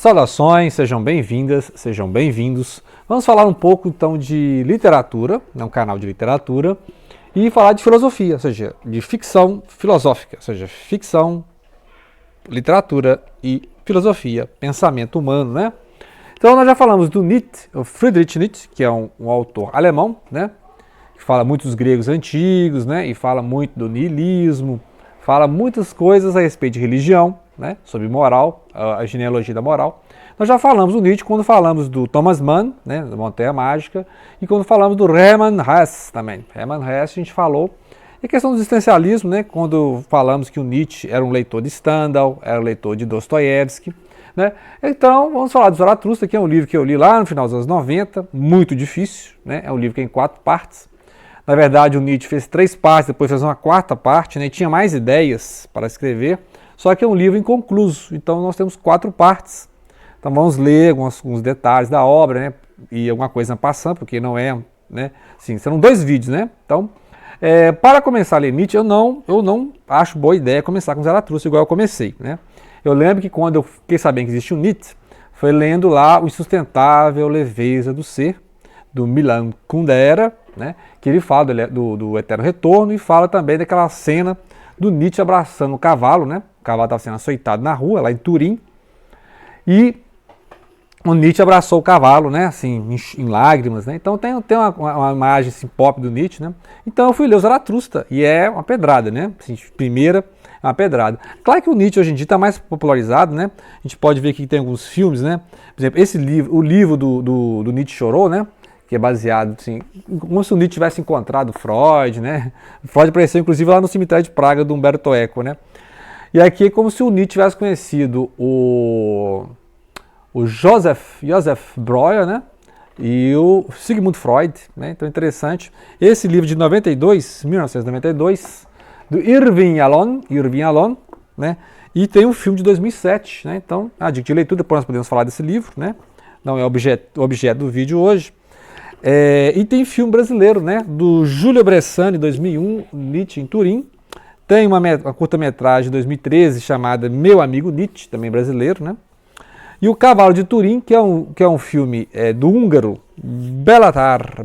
Saudações, sejam bem-vindas, sejam bem-vindos. Vamos falar um pouco então de literatura, um canal de literatura, e falar de filosofia, ou seja, de ficção filosófica, ou seja, ficção, literatura e filosofia, pensamento humano, né? Então nós já falamos do Nietzsche, o Friedrich Nietzsche, que é um autor alemão, né? Que fala muito dos gregos antigos, né? E fala muito do niilismo, fala muitas coisas a respeito de religião, né? Sobre moral, a genealogia da moral. Nós já falamos do Nietzsche quando falamos do Thomas Mann, né? Da Montanha Mágica, e quando falamos do Hermann Hesse também. Hermann Hesse a gente falou. E a questão do existencialismo, né? Quando falamos que o Nietzsche era um leitor de Stendhal, era um leitor de Dostoiévski, né? Então, vamos falar do Zaratustra, que é um livro que eu li lá no final dos anos 90, muito difícil, né? É um livro que é em 4 partes. Na verdade, o Nietzsche fez 3 partes, depois fez uma 4ª parte, né? Tinha mais ideias para escrever, só que é um livro inconcluso, então nós temos 4 partes. Então vamos ler alguns detalhes da obra, né? E alguma coisa passando, porque não é, né? Sim, serão 2 vídeos, né? Então, para começar a ler Nietzsche, eu não acho boa ideia começar com Zaratustra, igual eu comecei, né? Eu lembro que quando eu fiquei sabendo que existia o Nietzsche, foi lendo lá O Insustentável Leveza do Ser, do Milan Kundera, né? Que ele fala do Eterno Retorno e fala também daquela cena do Nietzsche abraçando o cavalo, né? O cavalo estava sendo açoitado na rua, lá em Turim, e o Nietzsche abraçou o cavalo, né? Assim, em lágrimas, né? Então tem uma imagem assim, pop do Nietzsche, né? Então eu fui ler o Zaratustra, e é uma pedrada, né? Assim, primeira é uma pedrada. Claro que o Nietzsche hoje em dia está mais popularizado, né? A gente pode ver que tem alguns filmes, né? Por exemplo, esse livro, o livro do Nietzsche Chorou, né? Que é baseado, assim, como se o Nietzsche tivesse encontrado Freud, né? Freud apareceu, inclusive, lá no cemitério de Praga, do Humberto Eco, né? E aqui é como se o Nietzsche tivesse conhecido o Joseph Breuer, né? E o Sigmund Freud, né? Então, interessante. Esse livro de 1992, do Irving Yalom, né? E tem um filme de 2007, né? Então, a dica de leitura, depois nós podemos falar desse livro, né? Não é o objeto do vídeo hoje. E tem filme brasileiro, né? Do Júlio Bressani, 2001, Nietzsche em Turim. Tem uma curta-metragem de 2013 chamada Meu Amigo Nietzsche, também brasileiro, né? E o Cavalo de Turim, que é um filme do húngaro Belatar,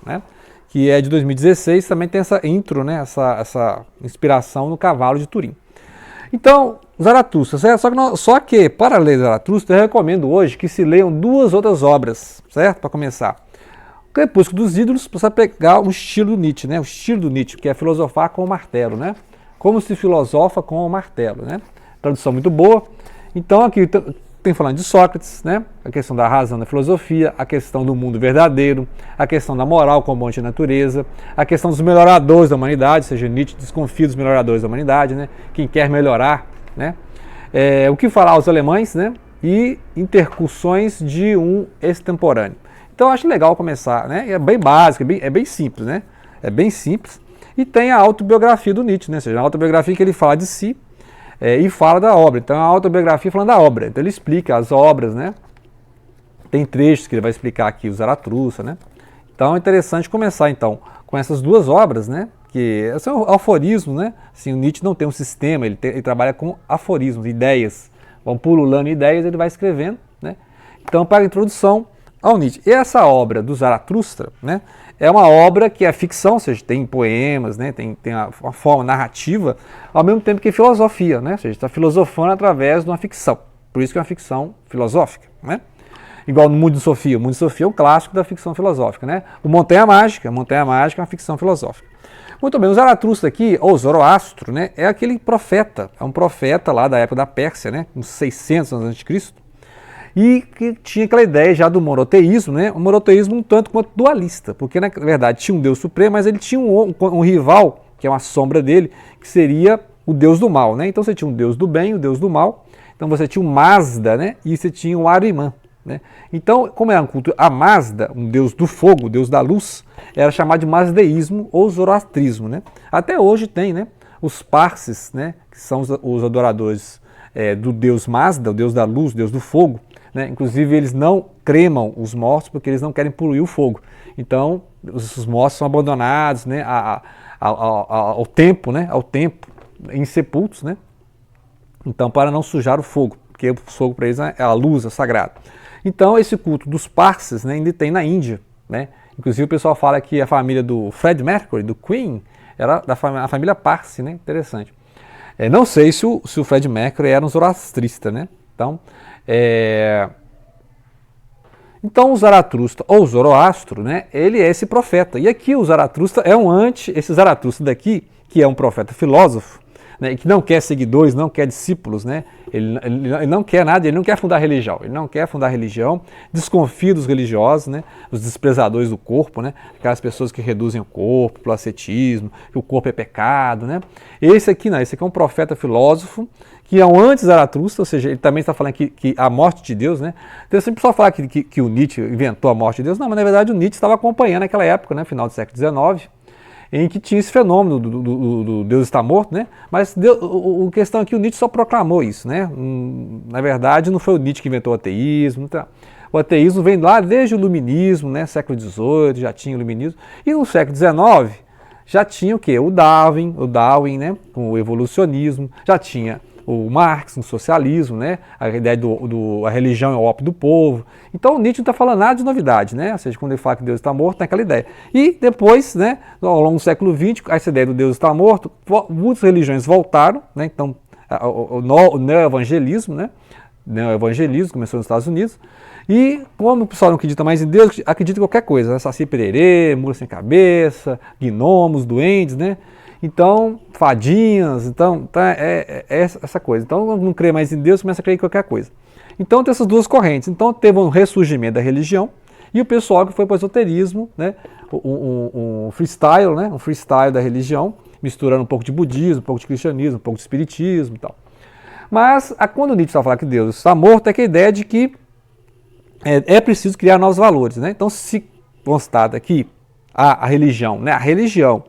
né? Que é de 2016, também tem essa intro, né? Essa inspiração no Cavalo de Turim. Então, Zaratustra, certo? Só que para ler Zaratustra, eu recomendo hoje que se leiam 2 outras obras, certo? Para começar. O Crepúsculo dos Ídolos, para você pegar o estilo do Nietzsche, né? O estilo do Nietzsche, que é filosofar com o martelo, né? Como se filosofa com o martelo, né? Tradução muito boa. Então, aqui tem falando de Sócrates, né? A questão da razão da filosofia, a questão do mundo verdadeiro, a questão da moral como monte de natureza, a questão dos melhoradores da humanidade, ou seja, Nietzsche desconfia dos melhoradores da humanidade, né? Quem quer melhorar, né? O que falar aos alemães, né? E intercussões de um extemporâneo. Então eu acho legal começar, né? É bem básico, é bem simples, né? É bem simples. E tem a autobiografia do Nietzsche, né? Ou seja, a autobiografia que ele fala de si e fala da obra. Então a autobiografia falando da obra. Então ele explica as obras, né? Tem trechos que ele vai explicar aqui, o Zaratustra, né? Então é interessante começar então com essas 2 obras, né? Que são aforismos, né? Assim, o Nietzsche não tem um sistema, ele trabalha com aforismos, ideias. Vão pululando ideias, ele vai escrevendo, né? Então, para a introdução ao Nietzsche. E essa obra do Zaratustra, né? É uma obra que é ficção, ou seja, tem poemas, né? Tem uma forma narrativa, ao mesmo tempo que filosofia, né? Ou seja, está filosofando através de uma ficção. Por isso que é uma ficção filosófica, né? Igual no Mundo de Sofia. O Mundo de Sofia é um clássico da ficção filosófica, né? O Montanha Mágica é uma ficção filosófica. Muito bem, o Zaratustra aqui, ou Zoroastro, né? É aquele profeta, é um profeta lá da época da Pérsia, né? Uns 600 anos antes de Cristo. E que tinha aquela ideia já do monoteísmo, né? Um monoteísmo um tanto quanto dualista, porque na verdade tinha um Deus supremo, mas ele tinha um rival, que é uma sombra dele, que seria o Deus do mal, né? Então você tinha um Deus do bem, o Deus do mal, então você tinha o Mazda, né? E você tinha o Ahriman, né? Então, como era um culto a Mazda, um Deus do fogo, o Deus da luz, era chamado de mazdeísmo ou zoroastrismo, né? Até hoje tem, né? Os Parsis, né? Que são os adoradores do Deus Mazda, o Deus da luz, o Deus do fogo. Né? Inclusive eles não cremam os mortos porque eles não querem poluir o fogo. Então os mortos são abandonados, né, ao tempo, né, insepultos, né? Então para não sujar o fogo. porque o fogo para eles é a luz, é sagrado. Então esse culto dos Parsis, né, ainda tem na Índia, né? Inclusive o pessoal fala que a família do Fred Mercury, do Queen, era a família Parsi, né? Interessante. Não sei se o Fred Mercury era um zoroastrista, né? Então o Zaratustra, ou Zoroastro, né, ele é esse profeta. E aqui o Zaratustra é esse Zaratustra daqui, que é um profeta filósofo, né, que não quer seguidores, não quer discípulos, né, ele não quer nada, ele não quer fundar religião, desconfia dos religiosos, né, os desprezadores do corpo, né, aquelas pessoas que reduzem o corpo pelo ascetismo, que o corpo é pecado, né. Esse aqui não, esse aqui é um profeta filósofo, que é um anti-Zaratustra, ou seja, ele também está falando que a morte de Deus, né? Então, sempre só falar que o Nietzsche inventou a morte de Deus, não, mas na verdade o Nietzsche estava acompanhando naquela época, né, final do século XIX, em que tinha esse fenômeno do Deus está morto, né? Mas a questão é que o Nietzsche só proclamou isso, né? Na verdade, não foi o Nietzsche que inventou o ateísmo. Então, o ateísmo vem lá desde o iluminismo, né? Século XVIII já tinha o iluminismo. E no século XIX já tinha o quê? O Darwin, né? Com o evolucionismo, já tinha o Marx no socialismo, né? A ideia a religião é o ópio do povo. Então o Nietzsche não está falando nada de novidade, né? Ou seja, quando ele fala que Deus está morto, tem aquela ideia. E depois, né, ao longo do século XX, essa ideia do Deus está morto, muitas religiões voltaram, né? Então o neo-evangelismo, né? O neo-evangelismo começou nos Estados Unidos. E como o pessoal não acredita mais em Deus, acredita em qualquer coisa, né? Saci pererê, mula sem cabeça, gnomos, duendes, né? Então, fadinhas, então é essa coisa. Então, não crê mais em Deus, começa a crer em qualquer coisa. Então, tem essas duas correntes. Então, teve um ressurgimento da religião e o pessoal que foi para o esoterismo, né? Um freestyle, né? Um freestyle da religião, misturando um pouco de budismo, um pouco de cristianismo, um pouco de espiritismo e tal. Mas, quando Nietzsche está falando que Deus está morto, é que a ideia de que é preciso criar novos valores, né? Então, se constata que a religião, né? A religião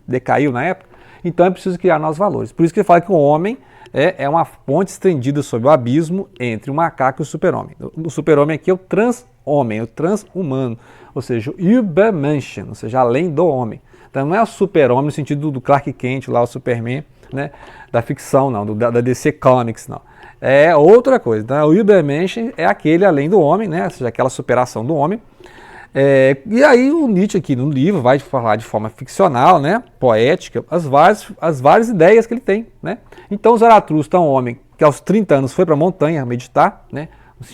decaiu na época, então é preciso criar novos valores. Por isso que ele fala que o homem é uma ponte estendida sobre o abismo entre o macaco e o super-homem. O super-homem aqui é o trans-homem, o trans-humano, ou seja, o Übermenschen, ou seja, além do homem. Então não é o super-homem no sentido do Clark Kent, lá o Superman, né? Da ficção, não, da DC Comics, não. É outra coisa. Então, o Übermenschen é aquele além do homem, né? Ou seja, aquela superação do homem. E aí o Nietzsche aqui no livro vai falar de forma ficcional, né, poética, as várias ideias que ele tem, né. Então o Zaratustra é um homem que aos 30 anos foi para a montanha meditar, né,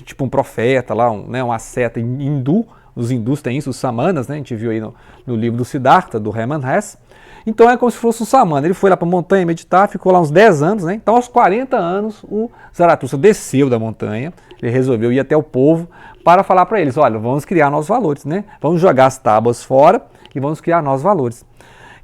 tipo um profeta lá, uma seta hindu. Os hindus têm isso, os samanas, né, a gente viu aí no livro do Siddhartha, do Hermann Hesse. Então é como se fosse um samana, ele foi lá para a montanha meditar, ficou lá uns 10 anos, né, então aos 40 anos o Zaratustra desceu da montanha, ele resolveu ir até o povo para falar para eles, olha, vamos criar novos valores, né, vamos jogar as tábuas fora e vamos criar novos valores.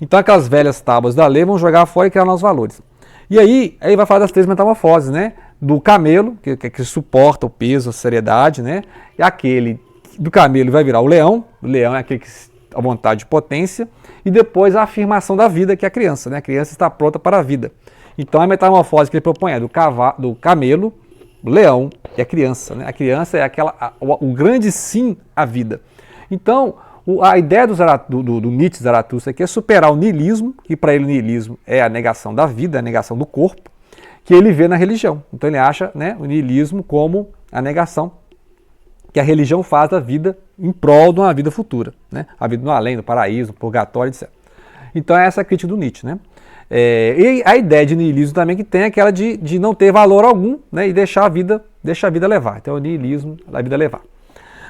Então aquelas velhas tábuas da lei vamos jogar fora e criar novos valores. E aí vai falar das 3 metamorfoses, né, do camelo, que suporta o peso, a seriedade, né, e aquele do camelo vai virar o leão é aquele que a vontade de potência, e depois a afirmação da vida, que é a criança, né? A criança está pronta para a vida. Então a metamorfose que ele propõe é do camelo, leão e a criança, né? A criança é o grande sim à vida. Então a ideia do Nietzsche Zaratustra aqui é superar o niilismo, que para ele o niilismo é a negação da vida, a negação do corpo, que ele vê na religião. Então ele acha, né, o niilismo como a negação que a religião faz da vida em prol de uma vida futura, né? A vida no além, no paraíso, no purgatório, etc. Então é essa a crítica do Nietzsche, né? E a ideia de niilismo também que tem aquela de não ter valor algum, né? E deixar a vida levar. Então é o niilismo da vida levar.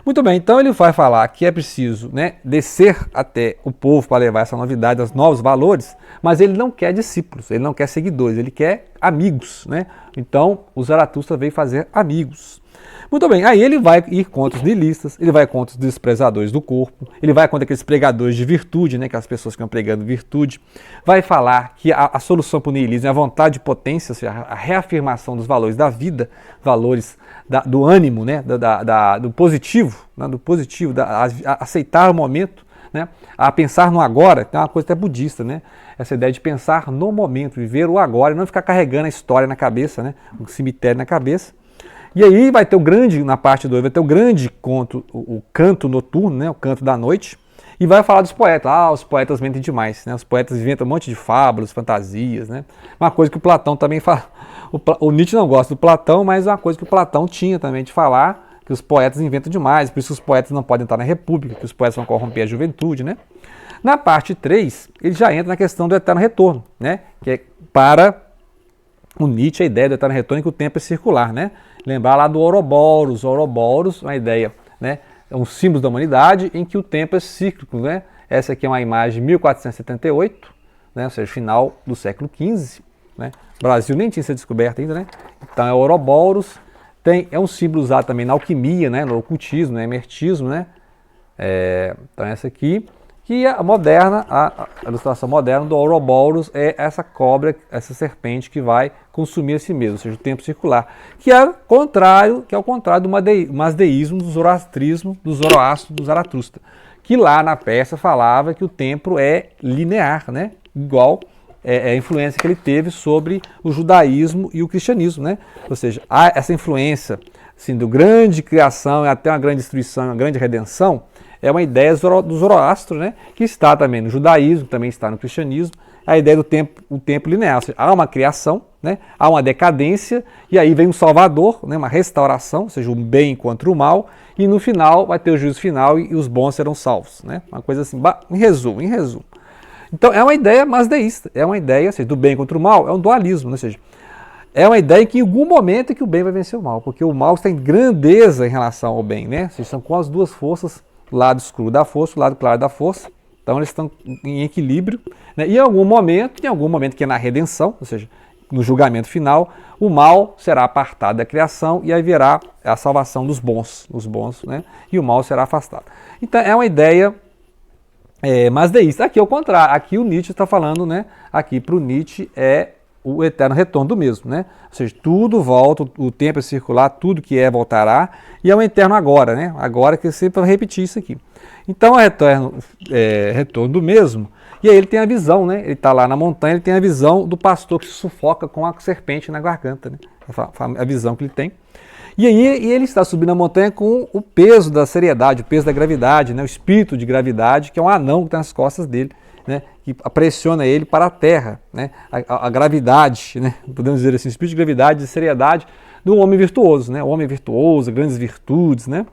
Muito bem, então ele vai falar que é preciso, né, descer até o povo para levar essa novidade, os novos valores, mas ele não quer discípulos, ele não quer seguidores, ele quer amigos, né? Então o Zaratustra veio fazer amigos. Muito bem, aí ele vai ir contra os niilistas, ele vai contra os desprezadores do corpo, ele vai contra aqueles pregadores de virtude, né, aquelas pessoas que estão pregando virtude, vai falar que a solução para o niilismo é a vontade de potência, ou seja, a reafirmação dos valores da vida, valores do ânimo, né, do positivo, né, a aceitar o momento, né, a pensar no agora, tem uma coisa até budista, né, essa ideia de pensar no momento, viver o agora e não ficar carregando a história na cabeça, né, o cemitério na cabeça. E aí vai ter na parte 2, vai ter o grande conto, o canto noturno, né, o canto da noite, e vai falar dos poetas. Os poetas mentem demais, né? Os poetas inventam um monte de fábulas, fantasias, né? Uma coisa que o Platão também fala. O Nietzsche não gosta do Platão, mas é uma coisa que o Platão tinha também de falar, que os poetas inventam demais, por isso que os poetas não podem estar na república, que os poetas vão corromper a juventude, né? Na parte 3, ele já entra na questão do eterno retorno, né? Que é para o Nietzsche a ideia do eterno retorno é que o tempo é circular, né? Lembrar lá do Ouroboros, uma ideia, né? É um símbolo da humanidade em que o tempo é cíclico, né? Essa aqui é uma imagem de 1478, né? Ou seja, final do século XV, né? O Brasil nem tinha sido descoberto ainda, né? Então é Ouroboros, é um símbolo usado também na alquimia, né? No ocultismo, no hermetismo, né? Então essa aqui, que a moderna, a ilustração moderna do Ouroboros é essa cobra, essa serpente que vai consumir a si mesmo, ou seja, o tempo circular, que é o contrário do masdeísmo, do zoroastrismo, do Zoroastro, do Zaratustra, que lá na Pérsia falava que o tempo é linear, né? Igual a influência que ele teve sobre o judaísmo e o cristianismo, né? Ou seja, há essa influência assim, do grande criação e até uma grande destruição, uma grande redenção, é uma ideia do Zoroastro, né? Que está também no judaísmo, também está no cristianismo, a ideia do tempo, o tempo linear. Ou seja, há uma criação, né? Há uma decadência, e aí vem um salvador, né? Uma restauração, ou seja, o bem contra o mal, e no final vai ter o juízo final e os bons serão salvos, né? Uma coisa assim, em resumo. Então é uma ideia masdeísta, é uma ideia assim, do bem contra o mal, é um dualismo, né? Ou seja, é uma ideia que em algum momento é que o bem vai vencer o mal, porque o mal está em grandeza em relação ao bem, né? Ou seja, são com as duas forças, o lado escuro da força, o lado claro da força, então eles estão em equilíbrio, né? E em algum momento que é na redenção, ou seja, no julgamento final, o mal será apartado da criação e aí virá a salvação dos bons, né? E o mal será afastado. Então é uma ideia masdeísta. Aqui é o contrário, aqui o Nietzsche está falando, né? Aqui para o Nietzsche é o eterno retorno do mesmo, né? Ou seja, tudo volta, o tempo é circular, tudo que é voltará, e é um eterno agora, né? Agora que sempre vai repetir isso aqui. Então é retorno do mesmo, e aí ele tem a visão, né? Ele está lá na montanha, ele tem a visão do pastor que se sufoca com a serpente na garganta, né? A visão que ele tem. E aí ele está subindo a montanha com o peso da seriedade, o peso da gravidade, né? O espírito de gravidade, que é um anão que está nas costas dele, né, que pressiona ele para a terra, né, a gravidade, né, podemos dizer assim, o espírito de gravidade, de seriedade do homem virtuoso, né, o homem virtuoso, grandes virtudes, né,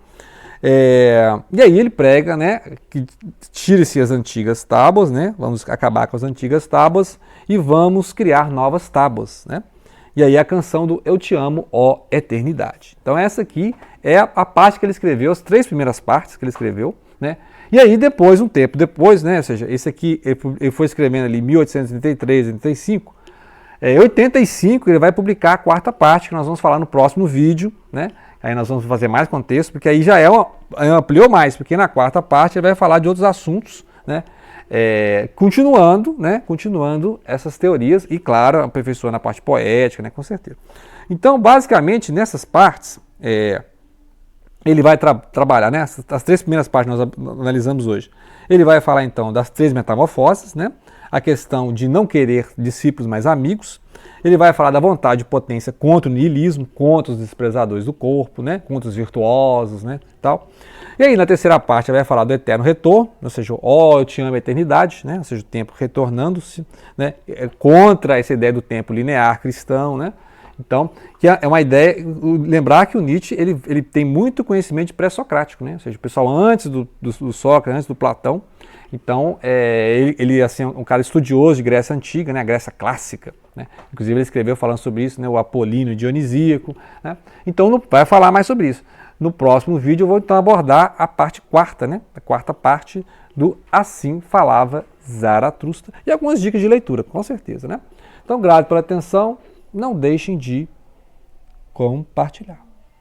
e aí ele prega, né, que tire-se as antigas tábuas, né, vamos acabar com as antigas tábuas e vamos criar novas tábuas, né, e aí a canção do Eu Te Amo, ó Eternidade. Então essa aqui é a parte que ele escreveu, as 3 primeiras partes que ele escreveu, né. E aí depois, um tempo depois, né, ou seja, esse aqui ele foi escrevendo ali em 1883, 85, em 85 ele vai publicar a 4ª parte, que nós vamos falar no próximo vídeo, né, aí nós vamos fazer mais contexto, porque aí já ampliou mais, porque na 4ª parte ele vai falar de outros assuntos, né, continuando essas teorias e, claro, aperfeiçoando a parte poética, né, com certeza. Então, basicamente, nessas partes, ele vai trabalhar, né? As 3 primeiras partes nós analisamos hoje. Ele vai falar então das 3 metamorfoses, né? A questão de não querer discípulos mais amigos. Ele vai falar da vontade de potência contra o niilismo, contra os desprezadores do corpo, né? Contra os virtuosos, né? Tal. E aí na 3ª parte ele vai falar do eterno retorno, ou seja, ó, eu te amo a eternidade, né? Ou seja, o tempo retornando-se, né? Contra essa ideia do tempo linear cristão, né? Então, que é uma ideia, lembrar que o Nietzsche ele tem muito conhecimento pré-socrático, né? Ou seja, o pessoal antes do Sócrates, antes do Platão. Então, ele assim, é um cara estudioso de Grécia Antiga, né? A Grécia Clássica, né? Inclusive ele escreveu falando sobre isso, né? O Apolíneo Dionisíaco, né? Então, vai falar mais sobre isso. No próximo vídeo eu vou então abordar a parte 4ª, né? A 4ª parte do Assim Falava Zaratustra e algumas dicas de leitura, com certeza, né? Então, grato pela atenção. Não deixem de compartilhar.